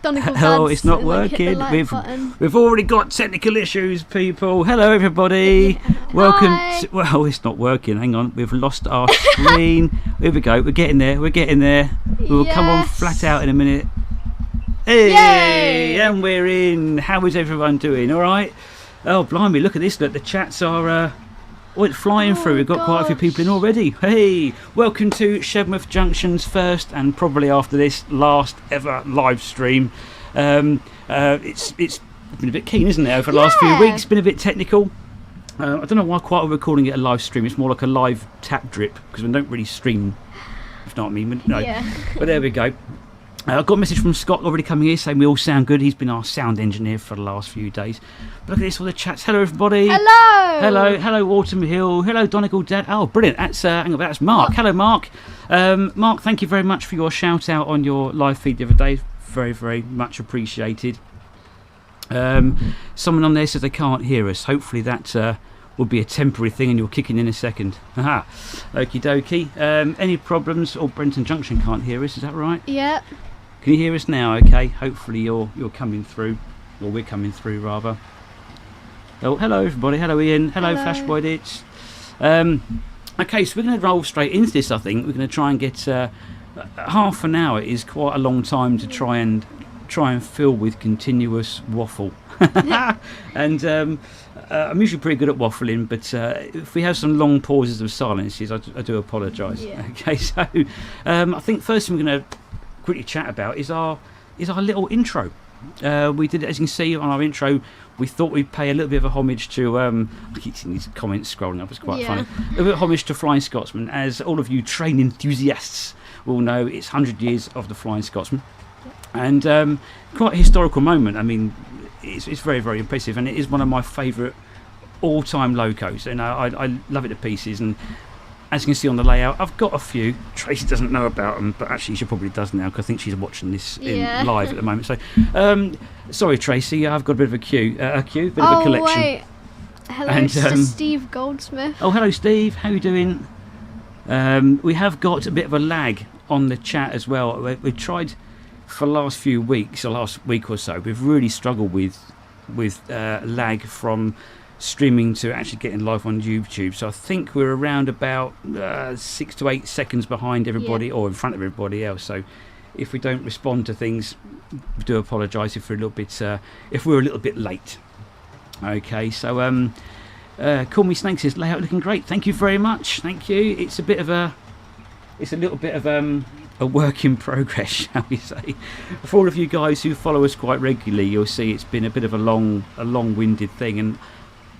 Oh, it's not working. We've already got technical issues, people. Hello, everybody. Welcome. Well, it's not working. Hang on, we've lost our screen. Here we go. We're getting there. We're getting there. We'll come on flat out in a minute. Hey, and we're in. How is everyone doing? All right. Oh, blimey! Look at this. Look, the chats are. It's flying through. We've got quite a few people in already. Hey, welcome to Shedworth Junction's first and probably after this last ever live stream. It's been a bit keen, isn't it, over the last few weeks? Been a bit technical. I don't know why quite we're calling it a live stream. It's more like a live tap drip because we don't really stream. If not, I mean, no. Yeah. But there we go. I've got a message from Scott already coming here saying we all sound good. He's been our sound engineer for the last few days. But look at this, all the chats. Hello, everybody. Hello, Autumn Hill. Hello, Donegal Dad. Oh, brilliant. That's Mark. Hello, Mark. Mark, thank you very much for your shout out on your live feed the other day. Very, very much appreciated. Someone on there says they can't hear us. Hopefully that will be a temporary thing and you'll kick in a second. Aha. Okie dokie. Any problems? Or Brenton Junction can't hear us, is that right? Yeah. Can you hear us now? Okay. Hopefully you're coming through. Or we're coming through, rather. Oh, hello, everybody. Hello, Ian. Hello. Flashboy Ditch. Okay, so we're going to roll straight into this, I think. We're going to try and get... half an hour is quite a long time to try and fill with continuous waffle. And I'm usually pretty good at waffling, but if we have some long pauses of silences, I do apologise. Yeah. Okay, so I think first thing we're going to quickly chat about is our little intro. We did, as you can see on our intro, we thought we'd pay a little bit of a homage to I keep seeing these comments scrolling up, it's quite funny. A bit of homage to Flying Scotsman. As all of you train enthusiasts will know, it's 100 years of the Flying Scotsman. And quite a historical moment. I mean, it's very, very impressive, and it is one of my favourite all-time locos. And I love it to pieces. And as you can see on the layout, I've got a few. Tracy doesn't know about them, but actually she probably does now because I think she's watching this live at the moment. So, sorry, Tracy, I've got a bit of a bit of a collection. Wait. Hello, to Steve Goldsmith. Oh, hello, Steve. How are you doing? We have got a bit of a lag on the chat as well. We've tried for the last few weeks, or last week or so. We've really struggled with lag from streaming to actually getting live on YouTube. So I think we're around about 6 to 8 seconds behind everybody, or in front of everybody else. So if we don't respond to things, we do apologise if we're a little bit late. Okay, so Call Me Snake says layout looking great. Thank you very much. Thank you. It's a little bit of a work in progress, shall we say. For all of you guys who follow us quite regularly, you'll see it's been a bit of a long-winded thing, and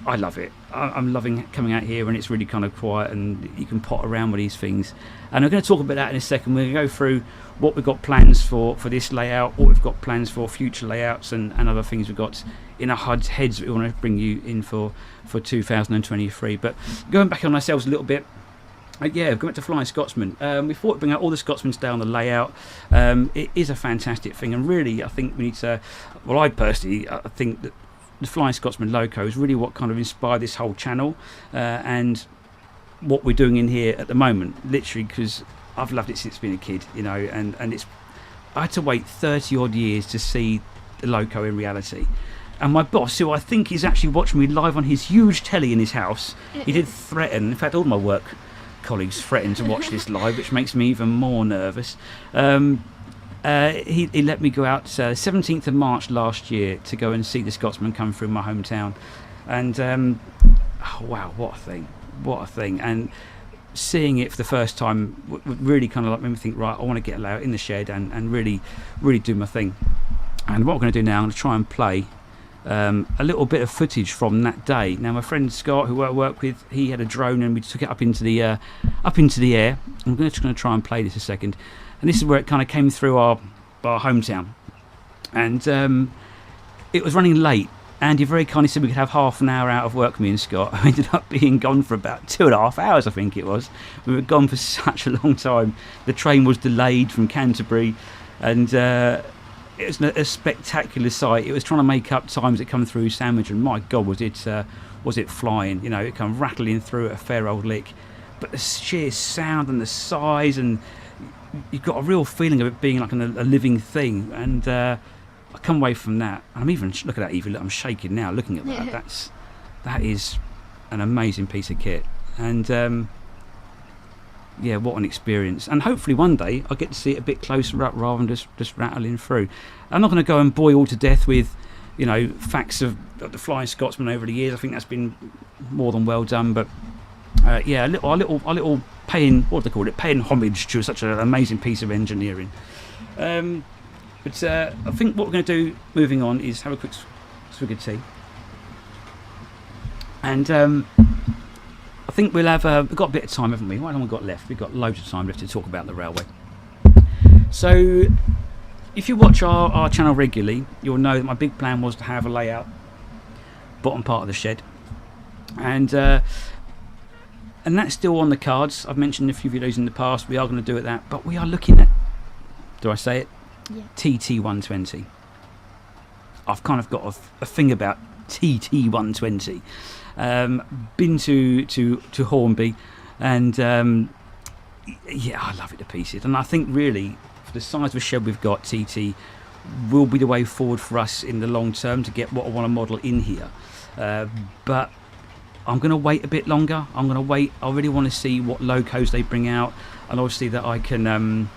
I love it. I'm loving coming out here, and it's really kind of quiet, and you can pot around with these things. And I'm going to talk about that in a second. We're going to go through what we've got plans for this layout, what we've got plans for future layouts, and other things we've got in our heads that we want to bring you in for 2023. But going back on ourselves a little bit, going back to Flying Scotsman. We thought we'd bring out all the Scotsmen today on the layout. It is a fantastic thing, and really I think we need to, I think that the Flying Scotsman logo is really what kind of inspired this whole channel, and what we're doing in here at the moment, literally, because I've loved it since being a kid, and I had to wait 30 odd years to see the logo in reality. And my boss, who I think is actually watching me live on his huge telly in his house, he did threaten, in fact all my work colleagues threatened to watch this live, which makes me even more nervous. He let me go out 17th of March last year to go and see the Scotsman come through my hometown, and wow, what a thing. And seeing it for the first time really kind of like made me think, right, I want to get out in the shed and really do my thing. And what we're going to do now, I'm going to try and play a little bit of footage from that day. Now, my friend Scott, who I work with, he had a drone and we took it up into the air. I'm just going to try and play this a second. And this is where it kind of came through our hometown. And it was running late. Andy very kindly said we could have half an hour out of work, me and Scott. I ended up being gone for about 2.5 hours, I think it was. We were gone for such a long time. The train was delayed from Canterbury. And it was a spectacular sight. It was trying to make up times it come through Sandwich, and my God, was it flying? It come rattling through at a fair old lick. But the sheer sound and the size, and you've got a real feeling of it being like a living thing. And I come away from that, and I'm even look at that, Evie. Look, I'm shaking now looking at that. That is an amazing piece of kit, and yeah, what an experience. And hopefully one day I'll get to see it a bit closer up rather than just rattling through. I'm not going to go and bore you all to death with, you know, facts of the Flying Scotsman over the years. I think that's been more than well done. But yeah, our little paying, what do they call it? Paying homage to such an amazing piece of engineering. But I think what we're going to do, moving on, is have a quick swig of tea. And I think we'll have we've got a bit of time, haven't we? How long have we got left? We've got loads of time left to talk about the railway. So if you watch our channel regularly, you'll know that my big plan was to have a layout bottom part of the shed, and that's still on the cards. I've mentioned a few videos in the past. We are going to do it that, but we are looking at, do I say it? Yeah. TT120. I've kind of got a thing about TT120. Been to Hornby, and yeah, I love it to pieces. And I think really, for the size of the shed we've got, TT will be the way forward for us in the long term to get what I want to model in here. But I'm going to wait a bit longer. I'm going to wait. I really want to see what locos they bring out, and obviously that I can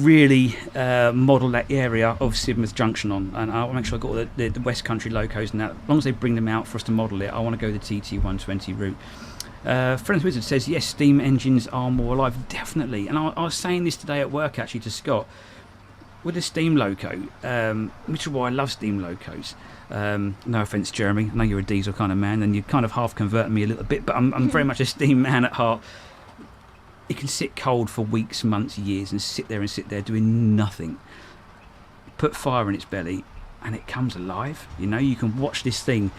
really model that area of Sidmouth Junction on, and I'll make sure I've got the West Country locos and that. As long as they bring them out for us to model it, I want to go the TT120 route. Friends Wizard says, yes, steam engines are more alive. Definitely. And I was saying this today at work, actually, to Scott, with a steam loco, which is why I love steam locos. No offence, Jeremy, I know you're a diesel kind of man, and you kind of half converted me a little bit, but I'm very much a steam man at heart. It can sit cold for weeks, months, years, and sit there doing nothing. Put fire in its belly, and it comes alive. You know, you can watch this thing.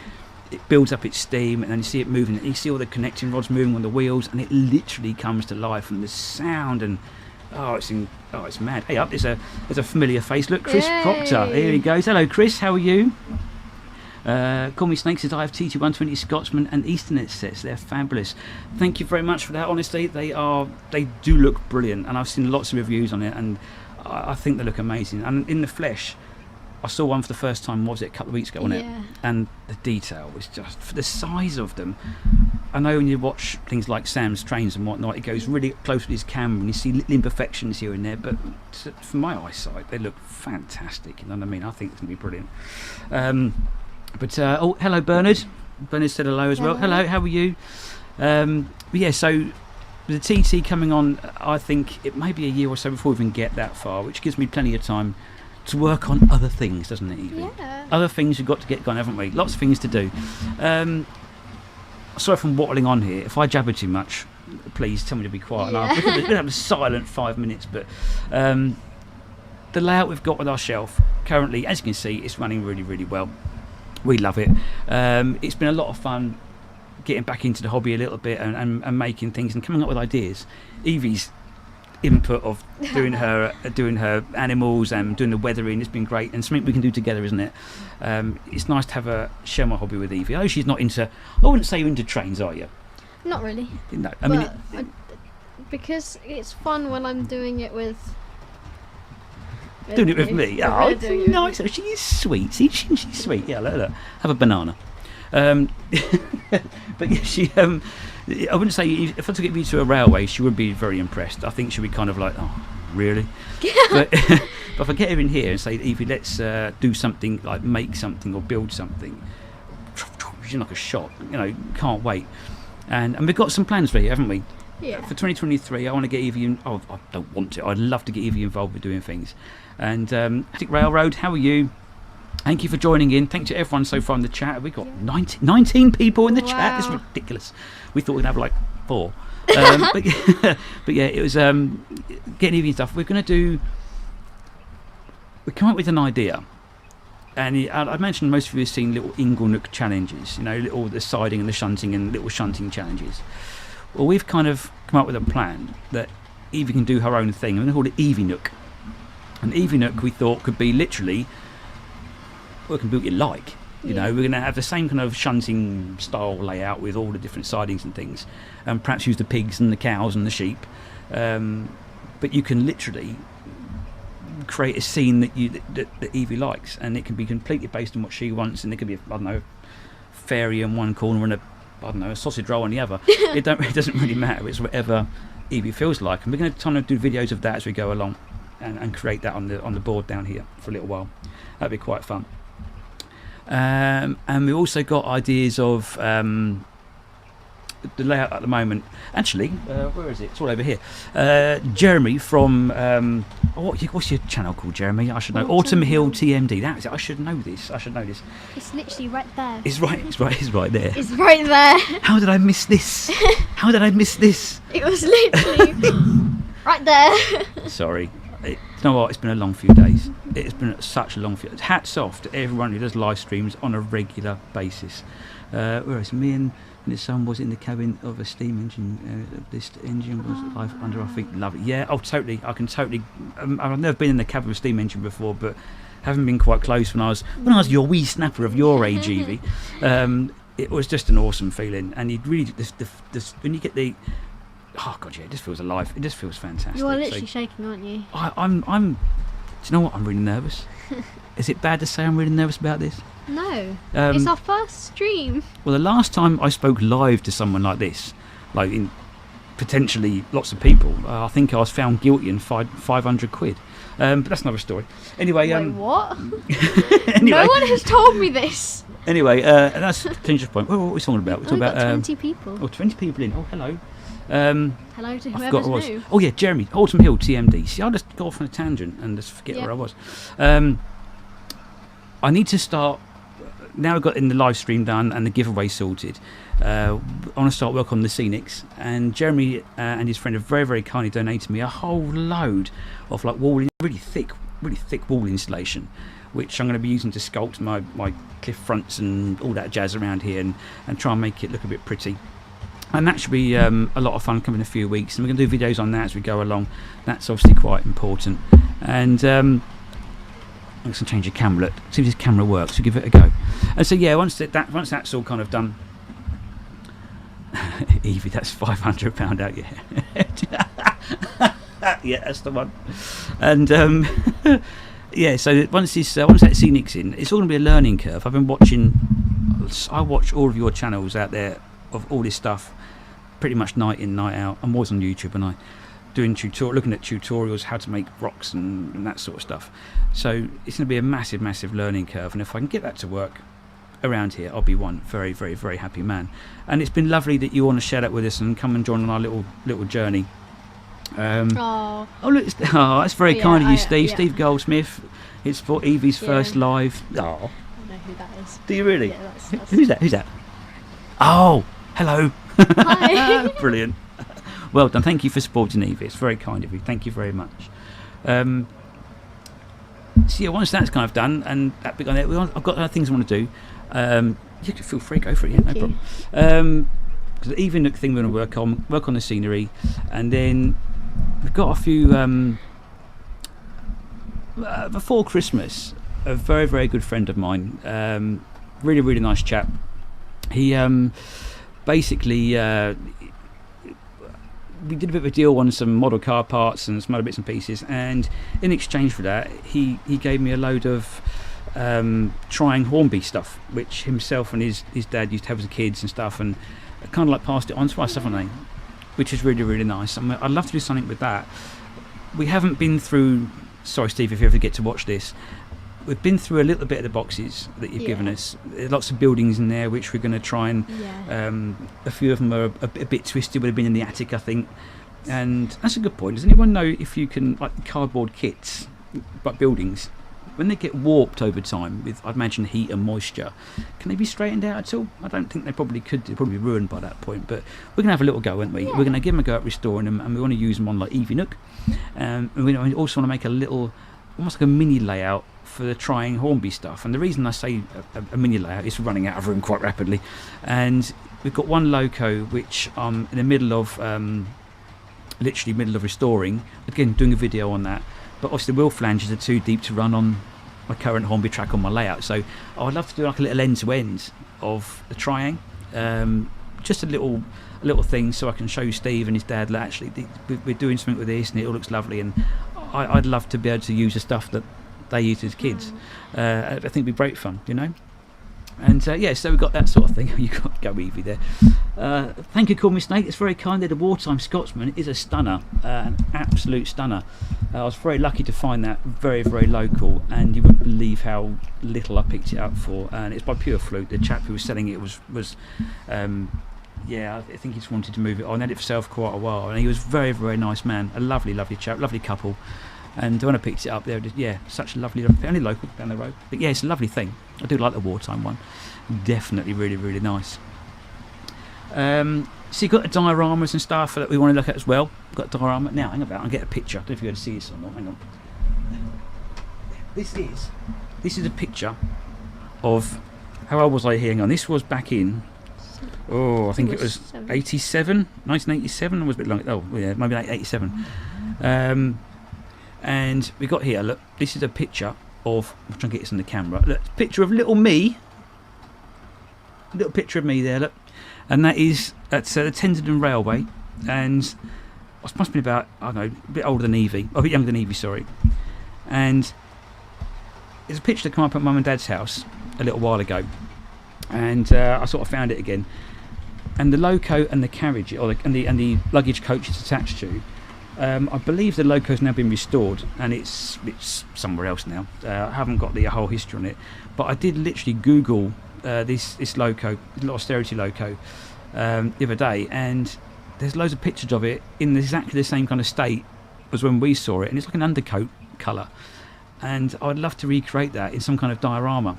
It builds up its steam, and then you see it moving. And you see all the connecting rods moving on the wheels, and it literally comes to life. And the sound, and it's mad. Hey, up, there's a familiar face. Look, Chris Yay. Proctor. Here he goes. Hello, Chris. How are you? Call Me Snake says, I have TT120 Scotsman and Easternet sets. They're fabulous. Thank you very much for that. Honestly, they do look brilliant, and I've seen lots of reviews on it, and I think they look amazing. And in the flesh, I saw one for the first time, what was it, a couple of weeks ago, wasn't it? And the detail was just, for the size of them. I know when you watch things like Sam's trains and whatnot, it goes really close with his camera and you see little imperfections here and there, but from my eyesight, they look fantastic. You know what I mean? I think it's going to be brilliant. But oh, hello, Bernard. Bernard said hello as well. Hello, how are you? Yeah, so the TT coming on, I think it may be a year or so before we even get that far, which gives me plenty of time to work on other things, doesn't it, Evie? Yeah. Other things we've got to get going, haven't we? Lots of things to do. Sorry if I'm wattling on here. If I jabber too much, please tell me to be quiet. Yeah. We're going to have a silent 5 minutes, but the layout we've got with our shelf currently, as you can see, it's running really, really well. We love it. It's been a lot of fun getting back into the hobby a little bit and making things and coming up with ideas. Evie's input of doing her animals and doing the weathering, it's been great, and something we can do together, isn't it? It's nice to have share my hobby with Evie. Oh, she's not into, I wouldn't say you're into trains, are you? Not really. No, Because it's fun when I'm doing it with. Doing it with me. Yeah, Oh, we're it's doing it with nice. She is sweet. See, she's sweet. Yeah, look. Have a banana. But yeah, she. I wouldn't say if I took Evie to a railway, she would be very impressed. I think she'd be kind of like, oh, really? But if I get her in here and say, Evie, let's do something, like make something or build something, she's like a shot. You know, can't wait. And we've got some plans for you, haven't we? Yeah. For 2023, I want to get Evie in. Oh, I don't want to. I'd love to get Evie involved with doing things. And Attic Railroad, how are you? Thank you for joining in. Thank you to everyone so far in the chat. We've got 19 people in the chat. It's ridiculous. We thought we'd have like 4. But yeah, it was getting Evie stuff. We come up with an idea. And I mentioned most of you have seen little Inglenook challenges, you know, little the siding and the shunting and little shunting challenges. Well, we've kind of come up with a plan that Evie can do her own thing. We're going to call it Evie Nook. And Evie Nook, we thought, could be literally, well, it can be what you like. You know, we're going to have the same kind of shunting style layout with all the different sidings and things, and perhaps use the pigs and the cows and the sheep. But you can literally create a scene that Evie likes, and it can be completely based on what she wants, and it could be, I don't know, fairy in one corner and a sausage roll on the other. It doesn't really matter. It's whatever Evie feels like, and we're going to kind of do videos of that as we go along, and create that on the board down here for a little while. That'd be quite fun. And we also got ideas of the layout at the moment. Actually, where is it? It's all over here. Jeremy from what's your channel called, Jeremy? I should know. Autumn Hill TMD. That's it. I should know this. It's literally right there. It's right there. It's right there. How did I miss this? It was literally right there. Sorry. You know what? It's been a long few days. It's been such a long few. Hats off to everyone who does live streams on a regular basis. Whereas me and his son was in the cabin of a steam engine. This engine was live under our feet. Love it. Yeah. Oh, totally. I can totally. I've never been in the cabin of a steam engine before, but having been quite close when I was your wee snapper of your age, Evie. It was just an awesome feeling, and you really when you get the. Oh God, yeah, it just feels alive. It just feels fantastic. You are literally shaking, aren't you? I'm. Do you know what? I'm really nervous. Is it bad to say I'm really nervous about this? No. It's our first stream. Well, the last time I spoke live to someone like this, like in potentially lots of people, I think I was found guilty and fined 500 quid. But that's another story. Anyway. Wait, what? Anyway. No one has told me this. Anyway, that's a dangerous point. What are we talking about? We're talking got about 20 people. Oh, 20 people in. Oh, hello. Hello to whoever's new. Oh yeah, Jeremy, Autumn Hill TMD. See, I just go off on a tangent and just forget where I was. I need to start. Now I've got in the live stream done and the giveaway sorted. I want to start work on the Scenics, and Jeremy and his friend have very, very kindly donated me a whole load of like really thick wall insulation, which I'm going to be using to sculpt my cliff fronts and all that jazz around here, and try and make it look a bit pretty. And that should be a lot of fun coming in a few weeks, and we're going to do videos on that as we go along. That's obviously quite important. And I'm going to change the camera. Look, see if this camera works. We'll give it a go. And so yeah, once that's all kind of done, Evie, that's £500 out your head. Yeah, that's the one. And yeah, so once that Scenic's in, it's all going to be a learning curve. I watch all of your channels out there of all this stuff pretty much night in, night out. I'm always on YouTube and I doing looking at tutorials, how to make rocks and that sort of stuff. So it's going to be a massive learning curve, and if I can get that to work around here, I'll be one very, very, very happy man. And it's been lovely that you want to share that with us and come and join on our little journey. Oh look, that's very kind of you, Steve. Yeah. Steve Goldsmith. It's for Evie's first live. Oh, I know who that is. Do you really? Yeah, that's... Who's that? Oh, hello. Hi. Brilliant. Well done. Thank you for supporting Evie. It's very kind of you. Thank you very much. So yeah, once that's kind of done and that bit on it, I've got other things I want to do. You can feel free, go for it. Yeah, no problem. Because the evening thing we're going to work on the scenery, and then we've got a few before Christmas. A very, very good friend of mine, really, really nice chap. He basically we did a bit of a deal on some model car parts and some other bits and pieces, and in exchange for that he gave me a load of trying Hornby stuff, which himself and his dad used to have as kids and stuff, and kind of like passed it on to us, haven't they? Which is really, really nice. I mean, I'd love to do something with that. We haven't been through, sorry Steve if you ever get to watch this, we've been through a little bit of the boxes that you've given us. There's lots of buildings in there which we're going to try and a few of them are a bit twisted, would have been in the attic I think, and that's a good point. Does anyone know if you can, like cardboard kits but buildings, when they get warped over time with, I'd imagine, heat and moisture, can they be straightened out at all? I don't think they probably could. They'd probably be ruined by that point, but we're going to have a little go, aren't we? We're going to give them a go at restoring them, and we want to use them on like Evie Nook, and we also want to make a little, almost like a mini layout for the trying Hornby stuff. And the reason I say a mini layout is running out of room quite rapidly, and we've got one loco which I'm in the middle of literally middle of restoring, again doing a video on that, but obviously the wheel flanges are too deep to run on my current Hornby track on my layout, so I'd love to do like a little end to end of the trying, just a little thing so I can show Steve and his dad that actually we're doing something with this and it all looks lovely, and I'd love to be able to use the stuff that they used as kids. I think it'd be great fun, you know. And so we've got that sort of thing. You got go Evie there. Thank you, Call Me Snake. It's very kind. The Wartime Scotsman is a stunner, an absolute stunner. I was very lucky to find that very, very local, and you wouldn't believe how little I picked it up for. And it's by pure fluke. The chap who was selling it was I think he just wanted to move it on. Had it for sale for quite a while, and he was very, very nice man. A lovely, lovely chap, lovely couple. And when I picked it up, such a lovely, only local down the road. But it's a lovely thing. I do like the Wartime one. Definitely really, really nice. So you've got the dioramas and stuff that we want to look at as well. We've got a diorama. Now, hang about, I'll get a picture. I don't know if you're going to see this or not. Hang on. This is a picture of, how old was I here? Hang on. This was back in, I think it was 1987. It was a bit long. Maybe like 87. And we got here, look, this is a picture of, I'm trying to get this on the camera, look, picture of little me, little picture of me there, look, and that's the Tenterden Railway, and I must have been about, I don't know, a bit older than Evie, a bit younger than Evie, sorry, and there's a picture that came up at Mum and Dad's house a little while ago, and I sort of found it again, and the loco and the carriage, and the luggage coach it's attached to, I believe the loco's now been restored, and it's somewhere else now. I haven't got the whole history on it, but I did literally Google this loco, little austerity loco, the other day, and there's loads of pictures of it in exactly the same kind of state as when we saw it, and it's like an undercoat colour, and I'd love to recreate that in some kind of diorama.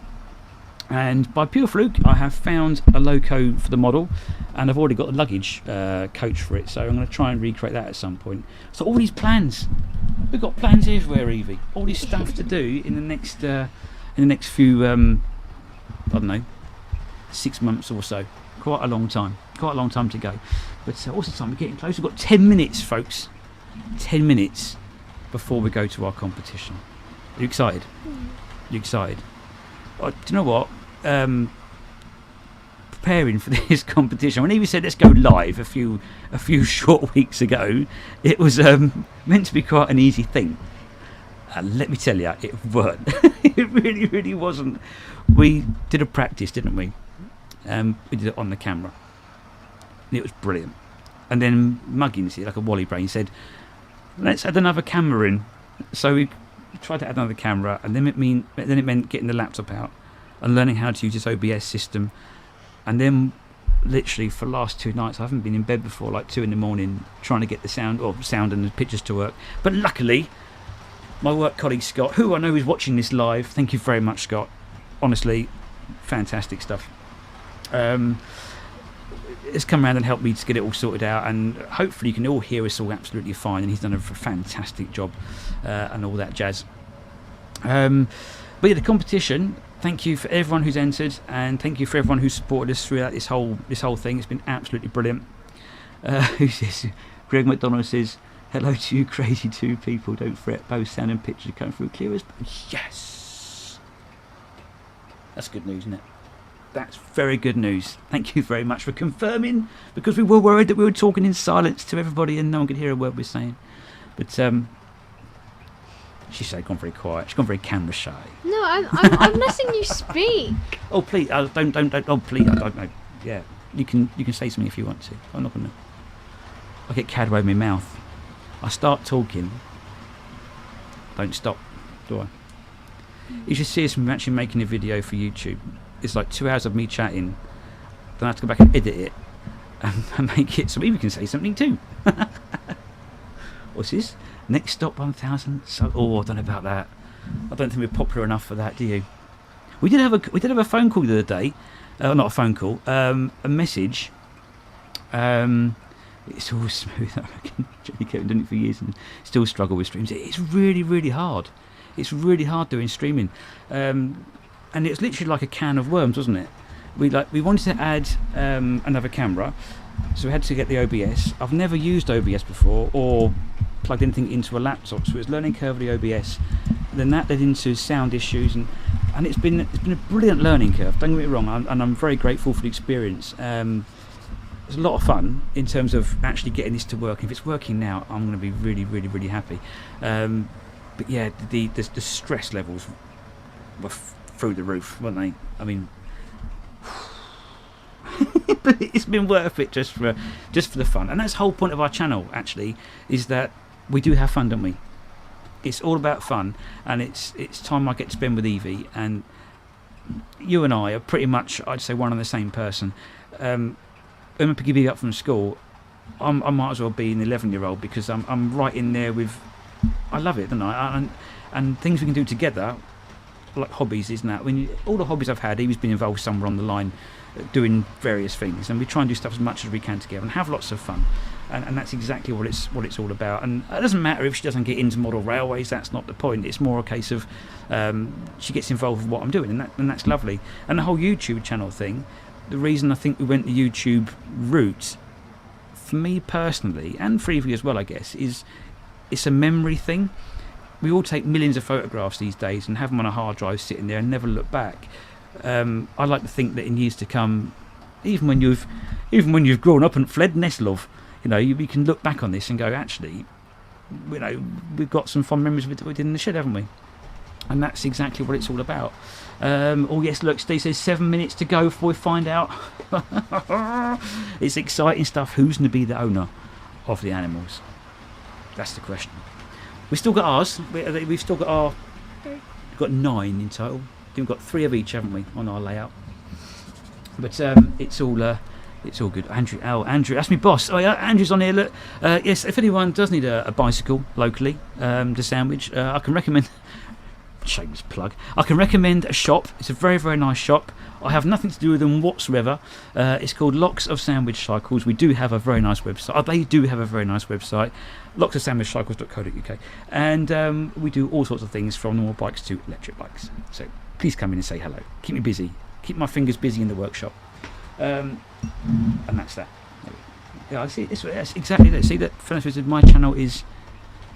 And by pure fluke, I have found a loco for the model, and I've already got the luggage coach for it, so I'm going to try and recreate that at some point. So all these plans, we've got plans everywhere, Evie. All this stuff to do in the next few, I don't know, 6 months or so. Quite a long time to go. But also time we're getting close. We've got 10 minutes, folks. 10 minutes before we go to our competition. Are you excited? You excited? Do you know what? Preparing for this competition, when Evie said let's go live a few short weeks ago, it was meant to be quite an easy thing. Let me tell you, it weren't. It really, really wasn't. We did a practice, didn't we? We did it on the camera, and it was brilliant. And then Muggins, like a Wally brain, said, "Let's add another camera in." So we tried to add another camera, and then it meant getting the laptop out and learning how to use this OBS system. And then literally for the last 2 nights I haven't been in bed before like 2 a.m. trying to get the sound and the pictures to work. But luckily my work colleague Scott, who I know is watching this live, thank you very much, Scott, honestly fantastic stuff, has come around and helped me to get it all sorted out, and hopefully you can all hear us all absolutely fine, and he's done a fantastic job and all that jazz. But yeah, the competition, thank you for everyone who's entered, and thank you for everyone who's supported us throughout this whole thing. It's been absolutely brilliant. Who says? Greg McDonald says, "Hello to you, crazy two people. Don't fret. Both sound and pictures come through clear as." Yes, that's good news, isn't it? That's very good news. Thank you very much for confirming, because we were worried that we were talking in silence to everybody and no one could hear a word we're saying. But she's gone very quiet. She's gone very camera shy. No, I'm letting you speak. Oh please, don't. Oh please, I don't know. Yeah, you can say something if you want to. I'm not gonna. I get carried away with my mouth. I start talking. Don't stop, do I? You should see us actually making a video for YouTube. It's like 2 hours of me chatting. Then I have to go back and edit it and make it so maybe we can say something too. What's this? Next stop 1,000. So, I don't know about that. I don't think we're popular enough for that, do you? We did have a phone call the other day. Not a phone call. A message. It's all smooth. I reckon. Johnny Kevin done it for years and still struggle with streams. It's really, really hard. It's really hard doing streaming. And it's literally like a can of worms, wasn't it? We wanted to add another camera, so we had to get the OBS. I've never used OBS before or plugged anything into a laptop, so it was learning curve of the OBS. Then that led into sound issues, and it's been a brilliant learning curve. Don't get me wrong, and I'm very grateful for the experience. it's a lot of fun in terms of actually getting this to work. If it's working now, I'm going to be really, really, really happy. But yeah, the stress levels were through the roof, weren't they? I mean, but it's been worth it just for the fun. And that's the whole point of our channel, actually, is that we do have fun, don't we? It's all about fun, and it's time I get to spend with Evie. And you and I are pretty much, I'd say, one and the same person. When I pick Evie up from school, I might as well be an 11-year-old, because I'm right in there with. I love it, don't I? And things we can do together, like hobbies, isn't that? All the hobbies I've had, Evie's been involved somewhere on the line, doing various things, and we try and do stuff as much as we can together and have lots of fun. And that's exactly what it's all about. And it doesn't matter if she doesn't get into model railways. That's not the point. It's more a case of she gets involved with what I'm doing, and that's lovely. And the whole YouTube channel thing, the reason I think we went the YouTube route, for me personally, and for Evie as well, I guess, is it's a memory thing. We all take millions of photographs these days and have them on a hard drive sitting there and never look back. I like to think that in years to come, even when you've grown up and fled nest love, you can look back on this and go, actually, we've got some fond memories of it that we did in the shed, haven't we? And that's exactly what it's all about. Oh yes, look, Steve says 7 minutes to go before we find out. It's exciting stuff. Who's going to be the owner of the animals? That's the question. We've still got ours. We've still got we've got 9 in total. We've got 3 of each, haven't we, on our layout? But it's all good. Andrew, that's my boss. Oh yeah, Andrew's on here. Look, yes, if anyone does need a bicycle locally to Sandwich, I can recommend. Shameless plug. I can recommend a shop. It's a very, very nice shop. I have nothing to do with them whatsoever. It's called Locks of Sandwich Cycles. We do have a very nice website. They do have a very nice website, locksofsandwichcycles.co.uk, and we do all sorts of things, from normal bikes to electric bikes. So please come in and say hello. Keep me busy. Keep my fingers busy in the workshop. And that's that. Yeah, I see. That's exactly that. See that? My channel is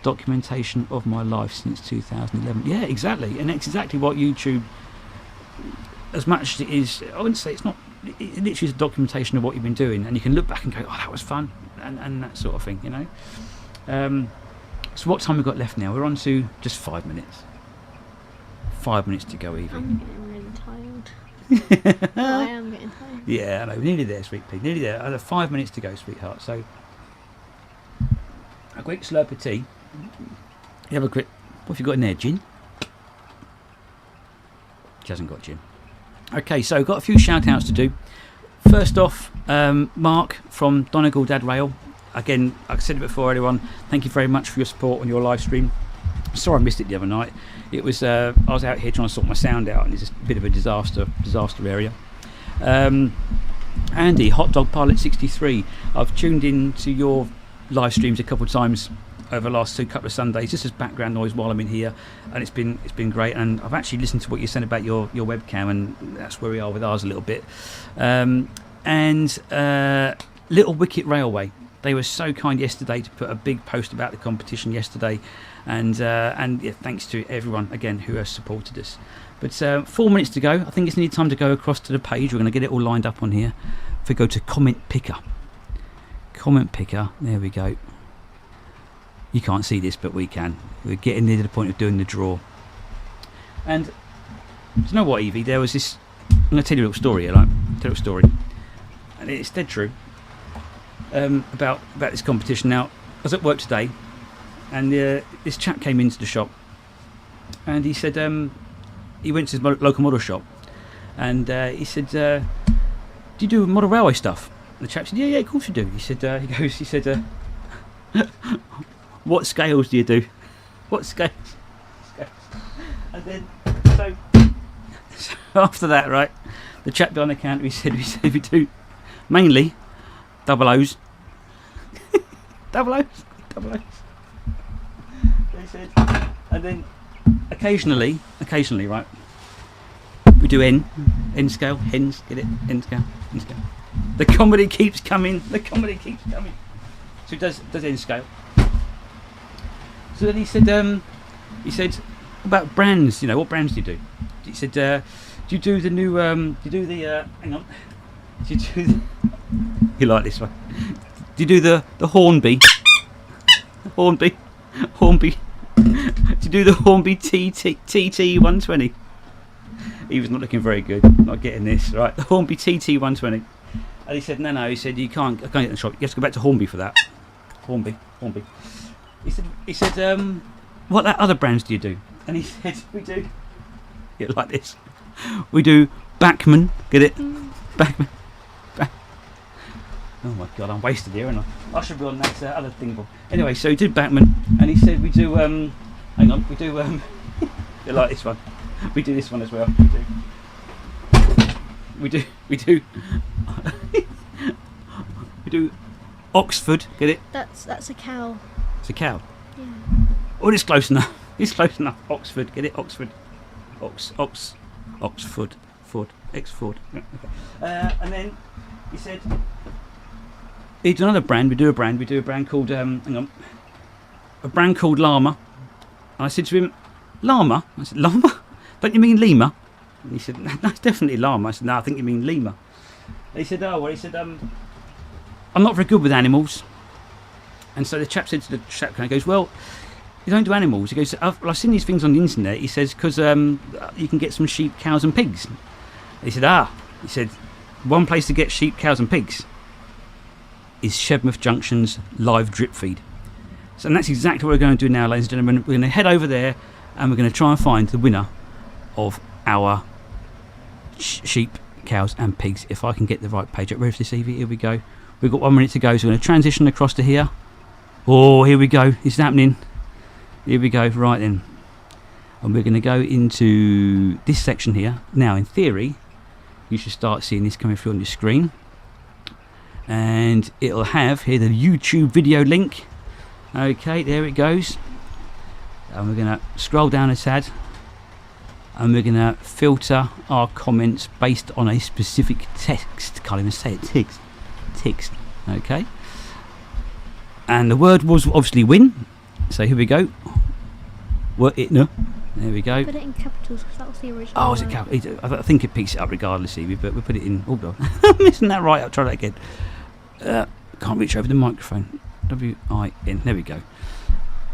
documentation of my life since 2011. Yeah, exactly. And that's exactly what YouTube, as much as it is, I wouldn't say it's not, it literally is a documentation of what you've been doing, and you can look back and go, oh, that was fun, and that sort of thing, So what time we've got left now? We're on to just 5 minutes. 5 minutes to go, Evie. I'm getting really tired. I am getting tired. Yeah, I know. We're nearly there, sweet pea. Nearly there. I have 5 minutes to go, sweetheart. So a quick slurp of tea. You have a quick. What have you got in there? Gin? She hasn't got gin. Okay, so got a few shout outs to do. First off, Mark from Donegal Dad Rail. Again, I said it before, everyone. Thank you very much for your support on your live stream. Sorry I missed it the other night. It was I was out here trying to sort my sound out, and it's a bit of a disaster area. Andy, Hot Dog Pilot 63. I've tuned in to your live streams a couple of times over the last couple of Sundays, just as background noise while I'm in here, and it's been great. And I've actually listened to what you said about your webcam, and that's where we are with ours a little bit. And Little Wicket Railway, they were so kind yesterday to put a big post about the competition yesterday, and yeah, thanks to everyone again who has supported us. But 4 minutes to go. I think it's nearly time to go across to the page. We're going to get it all lined up on here. If we go to comment picker, there we go. You can't see this, but we can. We're getting near to the point of doing the draw. And do you know what, Evie? There was this. I'm going to tell you a little story here, right? Tell a little story, and it's dead true. About this competition. Now, I was at work today, and this chap came into the shop, and he said he went to his local model shop, and he said, "Do you do model railway stuff?" And the chap said, "Yeah, of course you do." He said, "What scales do you do? What scales?" And then, so after that, right, the chap behind the counter, he said, "We do mainly double O's." Double O's. They said, and then occasionally, right, we do N scale, hens, get it? N scale. The comedy keeps coming. So he does N scale. So then he said about brands. What brands do you do? He said, do you do the new? Do you do the? Hang on. Do you do the? You like this one? Do you do the Hornby? Hornby. Do you do the Hornby TT 120? He was not looking very good. Not getting this right. The Hornby TT 120. And he said, no. He said, I can't get in the shop. You have to go back to Hornby for that. Hornby. He said, what other brands do you do? And he said, we do. Yeah, like this. We do Bachmann. Get it? Bachmann. Oh my God, I'm wasted here, and I should be on that other thing. Anyway, so he did Bachmann, and he said we do. Hang on, we do. You like this one? We do this one as well. We do. We do Oxford. Get it? That's a cow. It's a cow. Yeah. Oh, it's close enough. It's close enough. Oxford. Get it? Oxford. Oxford. Ford. X-Ford. And then he said. It's another brand. We do a brand called hang on, a brand called Llama. And I said to him, Llama? I said, Llama? Don't you mean Lima? And he said, no, it's definitely Llama. I said, no, I think you mean Lima. And he said, oh, well, he said, I'm not very good with animals. And so the chap said to the chap, he goes, well, you don't do animals. He goes, I've seen these things on the internet. He says, because you can get some sheep, cows and pigs. And he said, he said, one place to get sheep, cows and pigs is Shedmouth Junction's live drip feed. So and that's exactly what we're going to do now, ladies and gentlemen. We're going to head over there and we're going to try and find the winner of our sheep, cows and pigs. If I can get the right page up. Ready for this, Evie? Here we go. We've got 1 minute to go, so we're going to transition across to here. Oh, here we go. It's happening. Here we go. Right then. And we're going to go into this section here. Now, in theory, you should start seeing this coming through on your screen. And it'll have here the YouTube video link. Okay, there it goes. And we're going to scroll down a tad. And we're going to filter our comments based on a specific text. Can't even say it. Text. Okay. And the word was obviously win. So here we go. No. There we go. Put it in capitals because that was the original. Oh, is it capital? I think it picks it up regardless, Evie, but we'll put it in. Oh, God. I'm missing that right. I'll try that again. Can't reach over the microphone. W-I-N. There we go.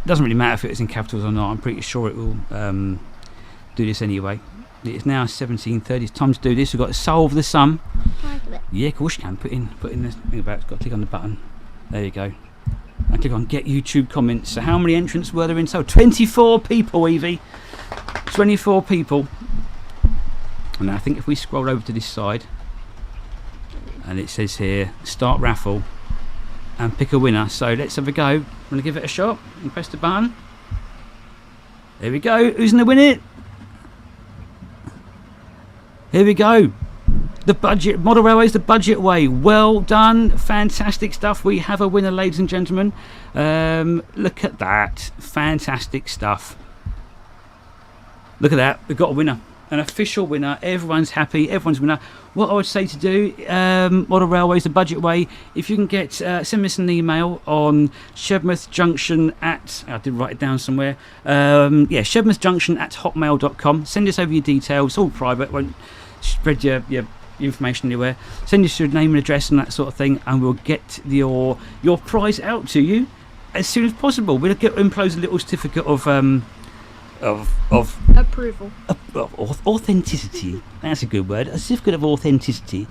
Doesn't really matter if it's in capitals or not. I'm pretty sure it will do this anyway. It's now 17:30. It's time to do this. We've got to solve the sum. Yeah, of course you can. Put in this thing about. It's got to click on the button. There you go. And click on get YouTube comments. So how many entrants were there in total? 24 people, Evie. 24 people. And I think if we scroll over to this side, and it says here start raffle and pick a winner. So let's have a go. I'm going to give it a shot and press the button. There we go. Who's going to win it? Here we go. The budget model railways, the budget way. Well done, fantastic stuff. We have a winner, ladies and gentlemen. Look at that, fantastic stuff. Look at that, we've got a winner, an official winner. Everyone's happy, everyone's winner. What I would say to do, model railways, the budget way. If you can get, send us an email on Shedmouth Junction at. I did write it down somewhere. Shedmouth Junction at hotmail.com. Send us over your details. It's all private. Won't spread your information anywhere. Send us your name and address and that sort of thing, and we'll get your prize out to you as soon as possible. We'll enclose a little certificate of approval, of authenticity. That's a good word. A certificate of authenticity,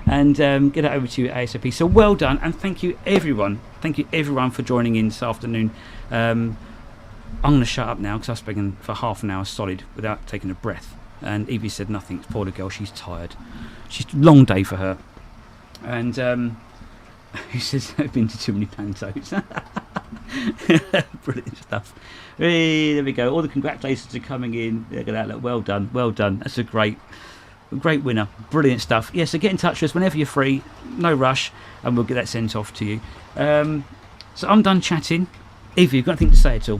and get it over to you ASAP. So well done, and thank you everyone. Thank you everyone for joining in this afternoon. I'm going to shut up now because I've spoken for half an hour solid without taking a breath. And Evie said nothing. Poor little girl, she's tired. She's a long day for her. And he says I've been to too many pantos. Brilliant stuff. Hey, there we go. All the congratulations are coming in. Look at that. Look, well done. Well done. That's a great winner. Brilliant stuff. Yeah, so get in touch with us whenever you're free. No rush. And we'll get that sent off to you. So I'm done chatting. Evie, you've got anything to say at all?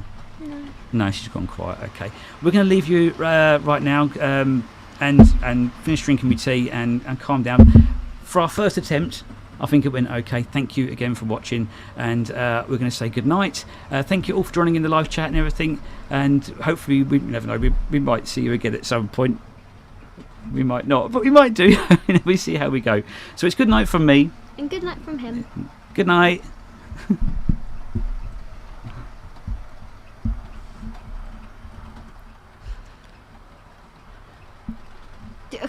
No, she's gone quiet. Okay, we're going to leave you right now and finish drinking my tea and calm down. For our first attempt, I think it went okay. Thank you again for watching, and we're going to say good night. Thank you all for joining in the live chat and everything, and hopefully we never know, we might see you again at some point. We might not, but we might do. We see how we go. So it's good night from me. And good night from him. Good night.